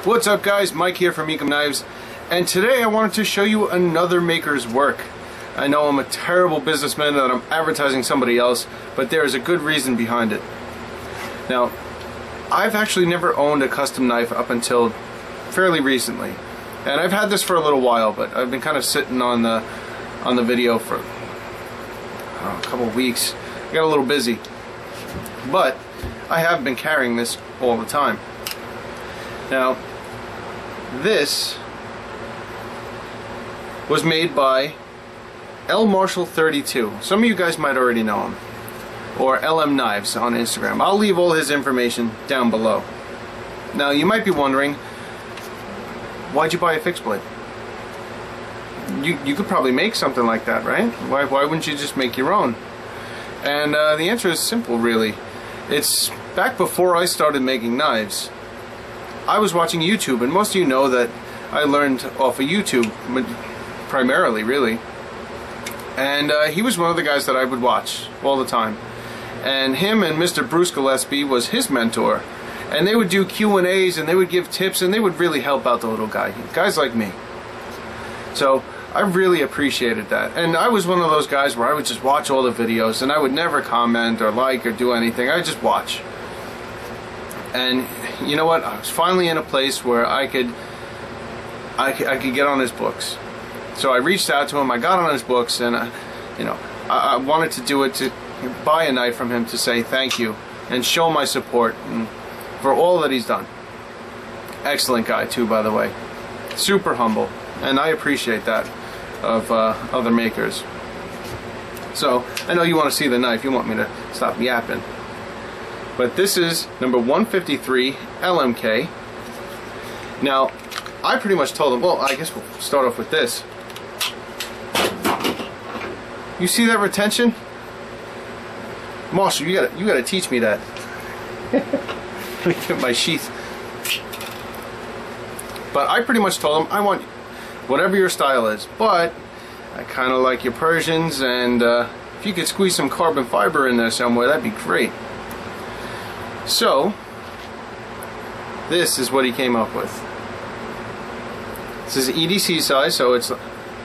What's up guys, Mike here from Ekim Knives, and today I wanted to show you another maker's work. I know I'm a terrible businessman and I'm advertising somebody else, but there is a good reason behind it. Now, I've actually never owned a custom knife up until fairly recently, and I've had this for a little while, but I've been kind of sitting on the video for a couple of weeks. I got a little busy, but I have been carrying this all the time. Now, this was made by L Marshall 32. Some of you guys might already know him, or LM Knives on Instagram. I'll leave all his information down below. Now, you might be wondering, why'd you buy a fixed blade? You could probably make something like that, right? Why wouldn't you just make your own? And the answer is simple, really. It's back before I started making knives. I was watching YouTube, and most of you know that I learned off of YouTube, primarily, really. And he was one of the guys that I would watch all the time. And him and Mr. Bruce Gillespie was his mentor. And they would do Q&As, and they would give tips, and they would really help out the little guys like me. So I really appreciated that. And I was one of those guys where I would just watch all the videos, and I would never comment or like or do anything. I would just watch. And you know what? I was finally in a place where I could get on his books. So I reached out to him. I got on his books, and I wanted to do it, to buy a knife from him to say thank you and show my support for all that he's done. Excellent guy too, by the way. Super humble, and I appreciate that of other makers. So I know you want to see the knife. You want me to stop yapping. But this is number 153 LMK. Now, I pretty much told him, well, I guess we'll start off with this. You see that retention? Marshall, you gotta teach me that. Let me get my sheath. But I pretty much told him, I want whatever your style is, but I kind of like your Persians, and if you could squeeze some carbon fiber in there somewhere, that'd be great. So, this is what he came up with. This is EDC size, so it's,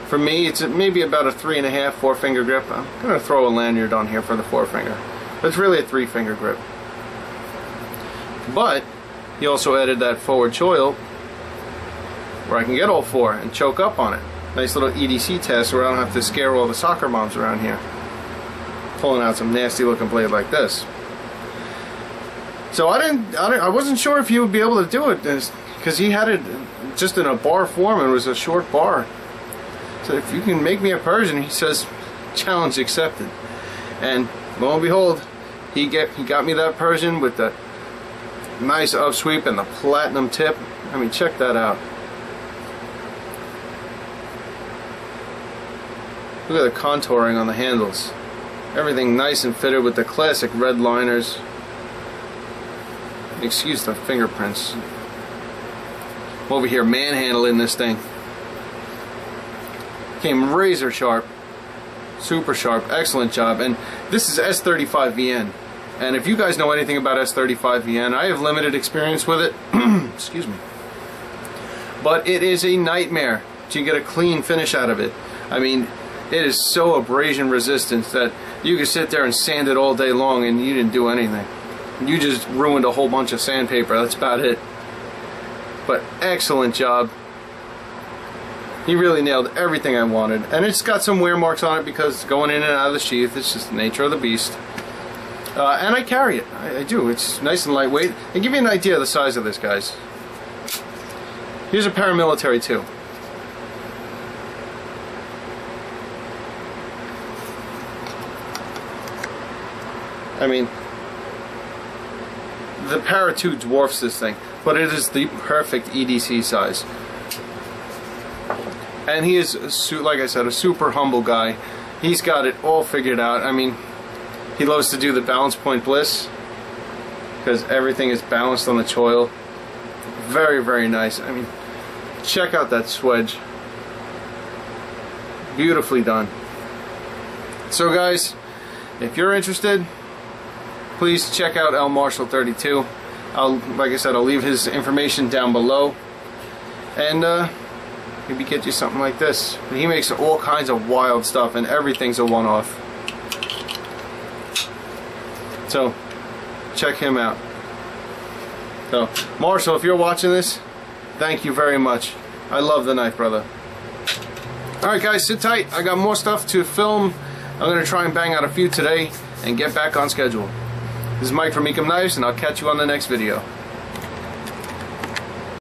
for me, it's maybe about a 3.5, 4-finger grip. I'm going to throw a lanyard on here for the 4-finger. But it's really a 3-finger grip. But, he also added that forward choil where I can get all 4 and choke up on it. Nice little EDC test where I don't have to scare all the soccer moms around here pulling out some nasty looking blade like this. So I wasn't sure if he would be able to do it, because he had it just in a bar form, and it was a short bar. So if you can make me a Persian, he says, challenge accepted. And lo and behold, he got me that Persian with the nice upsweep and the platinum tip. I mean, check that out. Look at the contouring on the handles. Everything nice and fitted with the classic red liners. Excuse the fingerprints. I'm over here manhandling this thing. Came razor sharp. Super sharp. Excellent job. And this is S35VN. And if you guys know anything about S35VN, I have limited experience with it. Excuse me. But it is a nightmare to get a clean finish out of it. I mean, it is so abrasion resistant that you can sit there and sand it all day long and you didn't do anything. You just ruined a whole bunch of sandpaper. That's about it. But excellent job. He really nailed everything I wanted. And it's got some wear marks on it because it's going in and out of the sheath. It's just the nature of the beast. And I carry it. I do. It's nice and lightweight. And give you an idea of the size of this, guys. Here's a paramilitary too. I mean, the Para 2 dwarfs this thing, but it is the perfect EDC size. And he is, like I said, a super humble guy. He's got it all figured out. I mean, he loves to do the balance point bliss because everything is balanced on the choil. Very, very nice. I mean, check out that swedge. Beautifully done. So guys, if you're interested, please check out L Marshall 32. Like I said, I'll leave his information down below. and maybe get you something like this. He makes all kinds of wild stuff, and everything's a one-off. So check him out. So Marshall, if you're watching this, thank you very much. I love the knife, brother. Alright guys, sit tight. I got more stuff to film. I'm going to try and bang out a few today and get back on schedule. This is Mike from Ekim Knives, and I'll catch you on the next video.